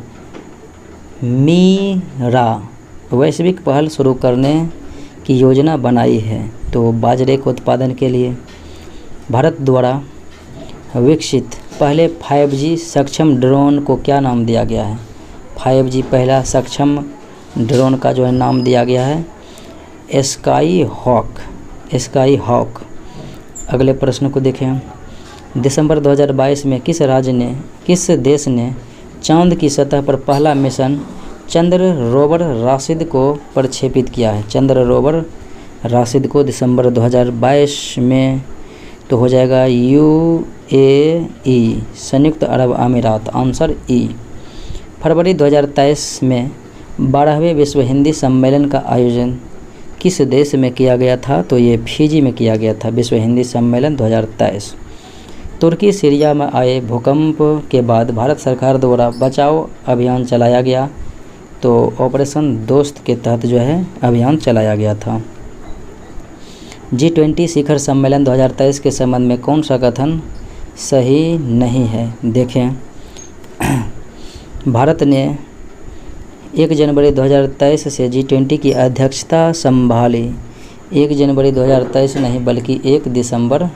मीरा वैश्विक पहल शुरू करने की योजना बनाई है? तो बाजरे के उत्पादन के लिए भारत द्वारा विकसित पहले 5G सक्षम ड्रोन को क्या नाम दिया गया है? 5G पहला सक्षम ड्रोन का जो है नाम दिया गया है स्काई हॉक। अगले प्रश्न को देखें। दिसंबर 2022 में किस देश ने चांद की सतह पर पहला मिशन चंद्र रोवर राशिद को प्रक्षेपित किया है? चंद्र रोवर राशिद को दिसंबर 2022 में तो हो जाएगा UAE संयुक्त अरब अमीरात, आंसर E। फरवरी 2023 में 12वें विश्व हिंदी सम्मेलन का आयोजन किस देश में किया गया था? तो ये फिजी में किया गया था, विश्व हिंदी सम्मेलन 2023। तुर्की सीरिया में आए भूकंप के बाद भारत सरकार द्वारा बचाव अभियान चलाया गया, तो ऑपरेशन दोस्त के तहत जो है अभियान चलाया गया था। G20 शिखर सम्मेलन 2023 के संबंध में कौन सा कथन सही नहीं है? देखें, भारत ने 1 जनवरी 2023 से G20 की अध्यक्षता संभाली। 1 जनवरी 2023 नहीं बल्कि 1 दिसंबर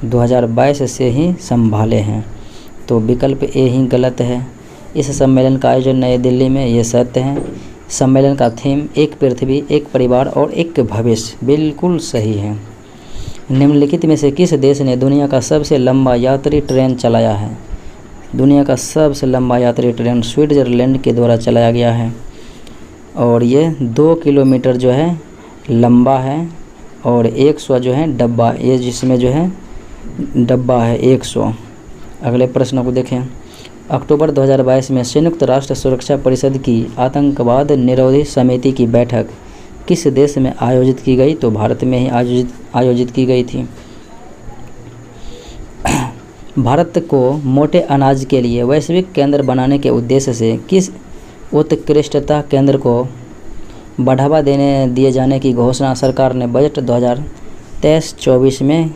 2022 से ही संभाले हैं, तो विकल्प A ही गलत है। इस सम्मेलन का आयोजन नई दिल्ली में, ये सत्य है। सम्मेलन का थीम एक पृथ्वी, एक परिवार और एक भविष्य, बिल्कुल सही है। निम्नलिखित में से किस देश ने दुनिया का सबसे लंबा यात्री ट्रेन चलाया है? दुनिया का सबसे लंबा यात्री ट्रेन स्विट्ज़रलैंड के द्वारा चलाया गया है और ये 2 किलोमीटर जो है लंबा है और 100 जो है डब्बा, ये जिसमें जो है डब्बा है 100। अगले प्रश्न को देखें। अक्टूबर 2022 में संयुक्त राष्ट्र सुरक्षा परिषद की आतंकवाद निरोधी समिति की बैठक किस देश में आयोजित की गई? तो भारत में ही आयोजित की गई थी। भारत को मोटे अनाज के लिए वैश्विक केंद्र बनाने के उद्देश्य से किस उत्कृष्टता केंद्र को बढ़ावा दिए जाने की घोषणा सरकार ने बजट 2023-24 में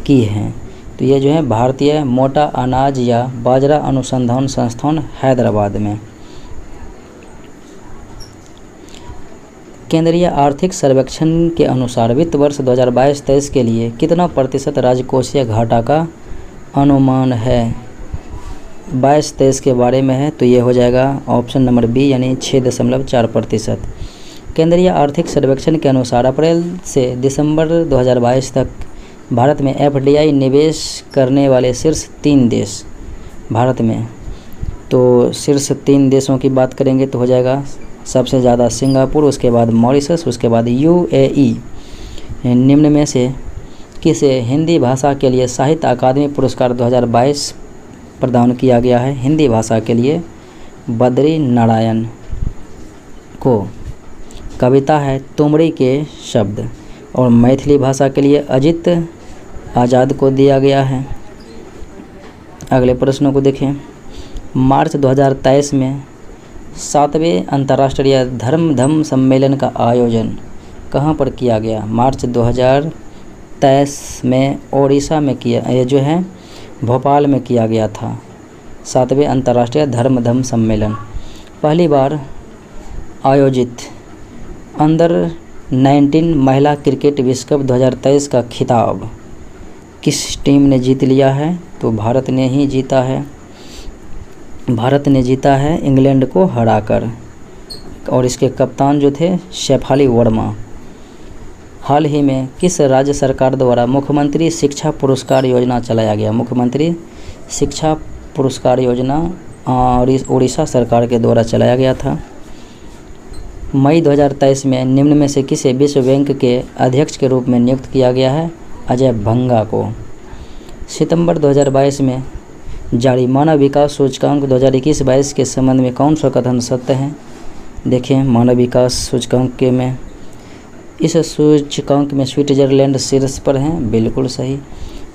की है? तो ये जो है भारतीय मोटा अनाज या बाजरा अनुसंधान संस्थान हैदराबाद में। केंद्रीय आर्थिक सर्वेक्षण के अनुसार वित्त वर्ष 2022-23 के लिए कितना प्रतिशत राजकोषीय घाटा का अनुमान है? 22-23 के बारे में है, तो ये हो जाएगा ऑप्शन नंबर बी यानी 6.4%। केंद्रीय आर्थिक सर्वेक्षण के अनुसार अप्रैल से दिसंबर 2022 तक भारत में FDI निवेश करने वाले शीर्ष 3 देश भारत में, तो शीर्ष 3 देशों की बात करेंगे तो हो जाएगा सबसे ज़्यादा सिंगापुर, उसके बाद मॉरिशस, उसके बाद UAE। निम्न में से किसे हिंदी भाषा के लिए साहित्य अकादमी पुरस्कार 2022 प्रदान किया गया है। हिंदी भाषा के लिए बद्री नारायण को। कविता है तुमड़ी के शब्द। और मैथिली भाषा के लिए अजित आज़ाद को दिया गया है। अगले प्रश्नों को देखें। मार्च 2023 में 7वें अंतर्राष्ट्रीय धर्म सम्मेलन का आयोजन कहाँ पर किया गया? मार्च 2023 में ओडिशा में किया, ये जो है भोपाल में किया गया था 7वें अंतर्राष्ट्रीय धर्म सम्मेलन। पहली बार आयोजित अंडर 19 महिला क्रिकेट विश्व कप 2023 का खिताब किस टीम ने जीत लिया है? तो भारत ने ही जीता है। भारत ने जीता है इंग्लैंड को हराकर। और इसके कप्तान जो थे शेफाली वर्मा। हाल ही में किस राज्य सरकार द्वारा मुख्यमंत्री शिक्षा पुरस्कार योजना चलाया गया? मुख्यमंत्री शिक्षा पुरस्कार योजना और इस उड़ीसा सरकार के द्वारा चलाया गया था। मई 2023 में निम्न में से किसे विश्व बैंक के अध्यक्ष के रूप में नियुक्त किया गया है? अजय भंगा को। सितंबर 2022 में जारी मानव विकास सूचकांक 2021-22 के संबंध में कौन सा कथन सत्य है? देखें, मानव विकास सूचकांक के में इस सूचकांक में स्विट्जरलैंड शीर्ष पर है, बिल्कुल सही।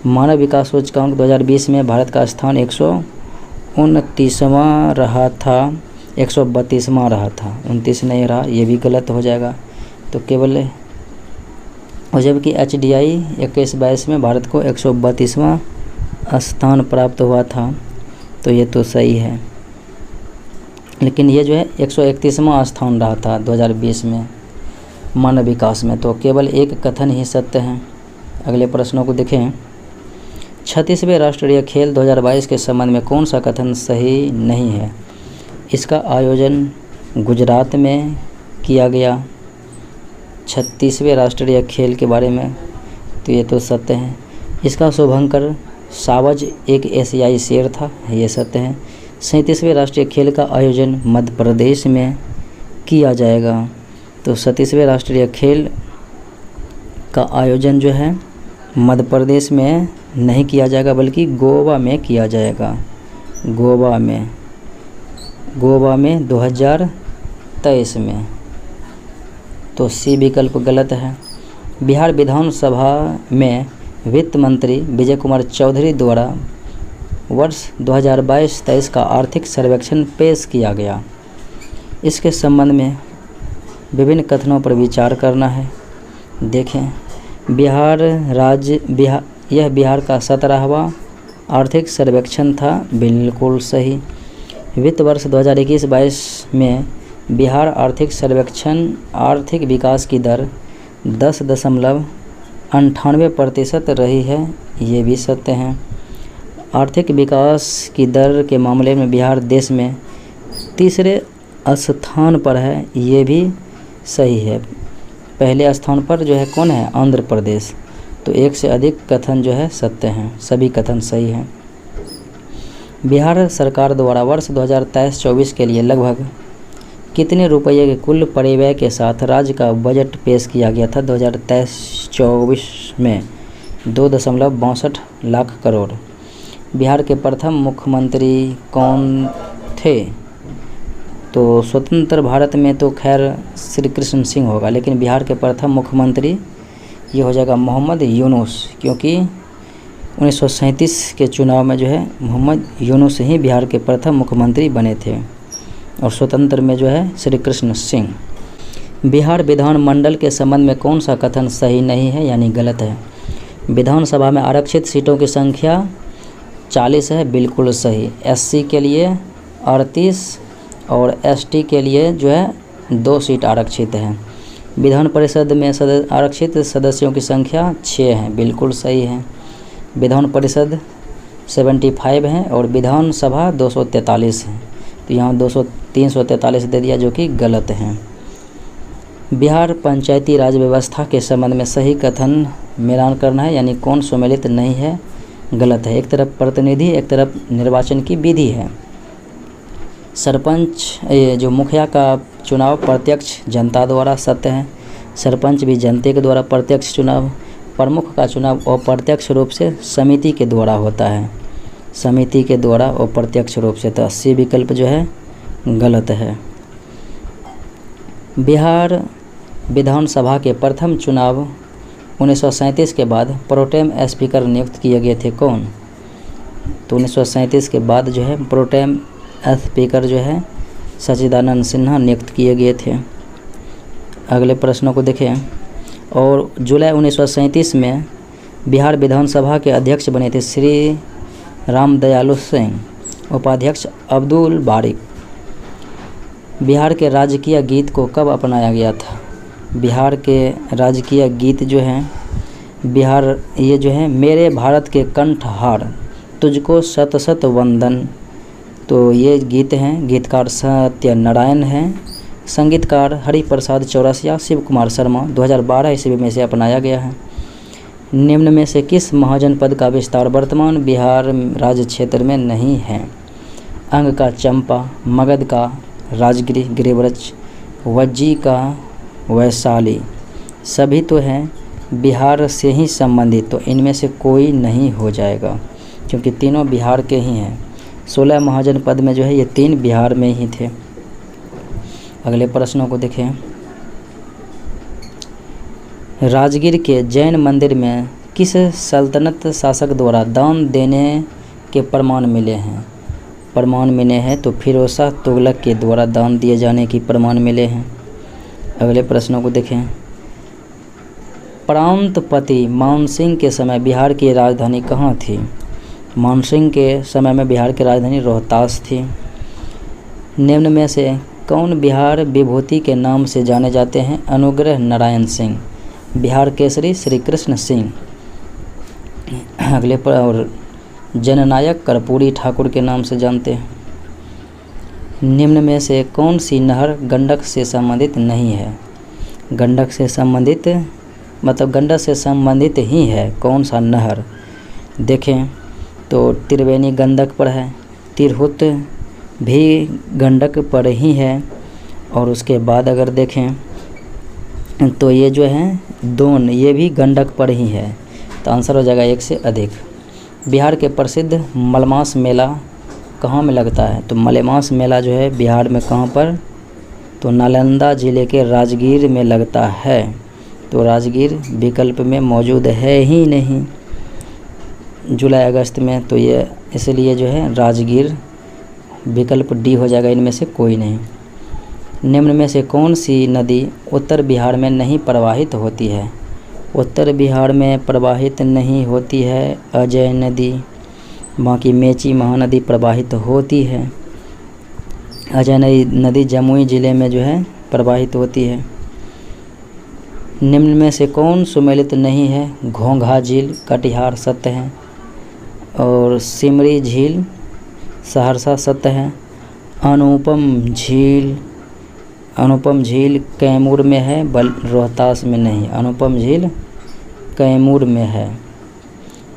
मानव विकास सूचकांक 2020 में भारत का स्थान 129वां रहा था, 132वां रहा था, 29 नहीं रहा, ये भी गलत हो जाएगा। तो केवल और जबकि HDI 21-22 में भारत को 132वां स्थान प्राप्त हुआ था, तो ये तो सही है। लेकिन ये जो है 131वां स्थान रहा था 2020 में मानव विकास में, तो केवल एक कथन ही सत्य है। अगले प्रश्नों को देखें। 36वें राष्ट्रीय खेल 2022 के संबंध में कौन सा कथन सही नहीं है? इसका आयोजन गुजरात में किया गया। 36वें राष्ट्रीय खेल के बारे में, तो ये तो सत्य है। इसका शुभंकर सावज एक एशियाई शेर था, ये सत्य है। 37वें राष्ट्रीय खेल का आयोजन मध्य प्रदेश में किया जाएगा। तो 37वें राष्ट्रीय खेल का आयोजन जो है मध्य प्रदेश में नहीं किया जाएगा, बल्कि गोवा में किया जाएगा। गोवा में 2023 में। तो सी विकल्प गलत है। बिहार विधानसभा में वित्त मंत्री विजय कुमार चौधरी द्वारा वर्ष 2022-23 का आर्थिक सर्वेक्षण पेश किया गया। इसके संबंध में विभिन्न कथनों पर विचार करना है। देखें, यह बिहार का 17वां आर्थिक सर्वेक्षण था, बिल्कुल सही। वित्त वर्ष 2021-22 में बिहार आर्थिक सर्वेक्षण आर्थिक विकास की दर 10.98% रही है, ये भी सत्य है। आर्थिक विकास की दर के मामले में बिहार देश में तीसरे स्थान पर है, ये भी सही है। पहले स्थान पर जो है कौन है? आंध्र प्रदेश। तो एक से अधिक कथन जो है सत्य हैं, सभी कथन सही हैं। बिहार सरकार द्वारा वर्ष 2023-24 के लिए लगभग कितने रुपये के कुल परिव्यय के साथ राज्य का बजट पेश किया गया था? 2023-24 में 2.62 लाख करोड़। बिहार के प्रथम मुख्यमंत्री कौन थे? तो स्वतंत्र भारत में तो खैर श्री कृष्ण सिंह होगा, लेकिन बिहार के प्रथम मुख्यमंत्री ये हो जाएगा मोहम्मद यूनुस, क्योंकि 1937 के चुनाव में जो है मोहम्मद यूनुस ही बिहार के प्रथम मुख्यमंत्री बने थे, और स्वतंत्र में जो है श्री कृष्ण सिंह। बिहार विधानमंडल के संबंध में कौन सा कथन सही नहीं है, यानी गलत है? विधानसभा में आरक्षित सीटों की संख्या 40 है, बिल्कुल सही। SC के लिए 38 और ST के लिए जो है 2 सीट आरक्षित हैं। विधान परिषद में आरक्षित सदस्यों की संख्या 6 है, बिल्कुल सही है। विधान परिषद 75 है और विधानसभा 243 है, तो यहाँ 343 दे दिया, जो कि गलत है। बिहार पंचायती राज व्यवस्था के संबंध में सही कथन मिलान करना है, यानी कौन सम्मिलित नहीं है, गलत है। एक तरफ प्रतिनिधि, एक तरफ निर्वाचन की विधि है। सरपंच जो मुखिया का चुनाव प्रत्यक्ष जनता द्वारा, सत्य है। सरपंच भी जनता के द्वारा प्रत्यक्ष चुनाव। प्रमुख का चुनाव अप्रत्यक्ष रूप से समिति के द्वारा होता है, समिति के द्वारा अप्रत्यक्ष रूप से। तो 80 विकल्प जो है गलत है। बिहार विधानसभा के प्रथम चुनाव 1937 के बाद प्रोटेम स्पीकर नियुक्त किए गए थे कौन? तो 1937 के बाद जो है प्रोटेम स्पीकर जो है सच्चिदानंद सिन्हा नियुक्त किए गए थे। अगले प्रश्नों को देखें। और जुलाई 1937 में बिहार विधानसभा के अध्यक्ष बने थे श्री राम दयालु सिंह, उपाध्यक्ष अब्दुल बारिक। बिहार के राजकीय गीत को कब अपनाया गया था? बिहार के राजकीय गीत जो हैं ये जो है मेरे भारत के कंठहार तुझको शत शत वंदन। तो ये गीत हैं, गीतकार सत्यनारायण हैं, संगीतकार हरिप्रसाद चौरसिया, शिव कुमार शर्मा। 2012 ईस्वी में से अपनाया गया है। निम्न में से किस महाजनपद का विस्तार वर्तमान बिहार राज्य क्षेत्र में नहीं है? अंग का चंपा, मगध का राजगिरी गिरिव्रज, वज्जी का वैशाली। सभी तो हैं बिहार से ही संबंधित, तो इनमें से कोई नहीं हो जाएगा क्योंकि तीनों बिहार के ही हैं। 16 महाजनपद में जो है ये 3 बिहार में ही थे। अगले प्रश्नों को देखें। राजगीर के जैन मंदिर में किस सल्तनत शासक द्वारा दान देने के प्रमाण मिले हैं? प्रमाण मिले हैं तो फिरोज शाह तुगलक के द्वारा दान दिए जाने की प्रमाण मिले हैं। अगले प्रश्नों को देखें। प्रांतपति मानसिंह के समय बिहार की राजधानी कहाँ थी? मानसिंह के समय में बिहार की राजधानी रोहतास थी। निम्न में से कौन बिहार विभूति के नाम से जाने जाते हैं? अनुग्रह नारायण सिंह, बिहार केसरी श्री कृष्ण सिंह। अगले पर और जननायक कर्पूरी ठाकुर के नाम से जानते हैं। निम्न में से कौन सी नहर गंडक से संबंधित नहीं है? गंडक से संबंधित मतलब गंडक से संबंधित ही है कौन सा नहर? देखें तो त्रिवेणी गंडक पर है, तिरहुत भी गंडक पर ही है, और उसके बाद अगर देखें तो ये जो है दोन ये भी गंडक पर ही है। तो आंसर हो जाएगा 1 से अधिक। बिहार के प्रसिद्ध मलमास मेला कहाँ में लगता है? तो मलमास मेला जो है बिहार में कहाँ पर? तो नालंदा ज़िले के राजगीर में लगता है। तो राजगीर विकल्प में मौजूद है ही नहीं जुलाई अगस्त में, तो ये इसलिए जो है राजगीर विकल्प डी हो जाएगा, इनमें से कोई नहीं। निम्न में से कौन सी नदी उत्तर बिहार में नहीं प्रवाहित होती है? उत्तर बिहार में प्रवाहित नहीं होती है अजय नदी, बाकी मेची महानदी प्रवाहित होती है। अजय नदी जमुई ज़िले में जो है प्रवाहित होती है। निम्न में से कौन सुमेलित नहीं है? घोंघा झील कटिहार सत्य है, और सिमरी झील सहरसा सत्य है। अनुपम झील कैमूर में है, रोहतास में नहीं। अनुपम झील कैमूर में है,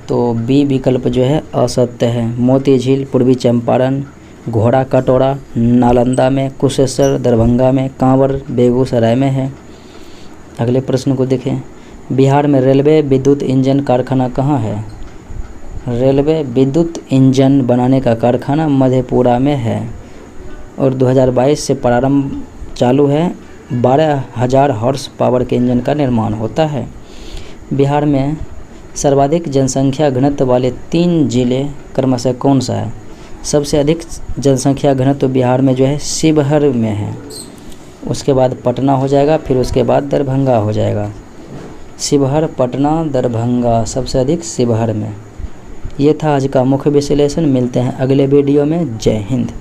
तो बी विकल्प जो है असत्य है। मोती झील पूर्वी चंपारण, घोड़ा कटोरा नालंदा में, कुशेश्वर दरभंगा में, कांवर बेगूसराय में है। अगले प्रश्न को देखें। बिहार में रेलवे विद्युत इंजन कारखाना कहाँ है? रेलवे विद्युत इंजन बनाने का कारखाना मधेपुरा में है, और 2022 से प्रारंभ चालू है। 12,000 हॉर्स पावर के इंजन का निर्माण होता है। बिहार में सर्वाधिक जनसंख्या घनत्व वाले 3 जिले क्रमशः कौन सा है? सबसे अधिक जनसंख्या घनत्व बिहार में जो है शिवहर में है, उसके बाद पटना हो जाएगा, फिर उसके बाद दरभंगा हो जाएगा। शिवहर, पटना, दरभंगा, सबसे अधिक शिवहर में। ये था आज का मुख्य विश्लेषण। मिलते हैं अगले वीडियो में। जय हिंद।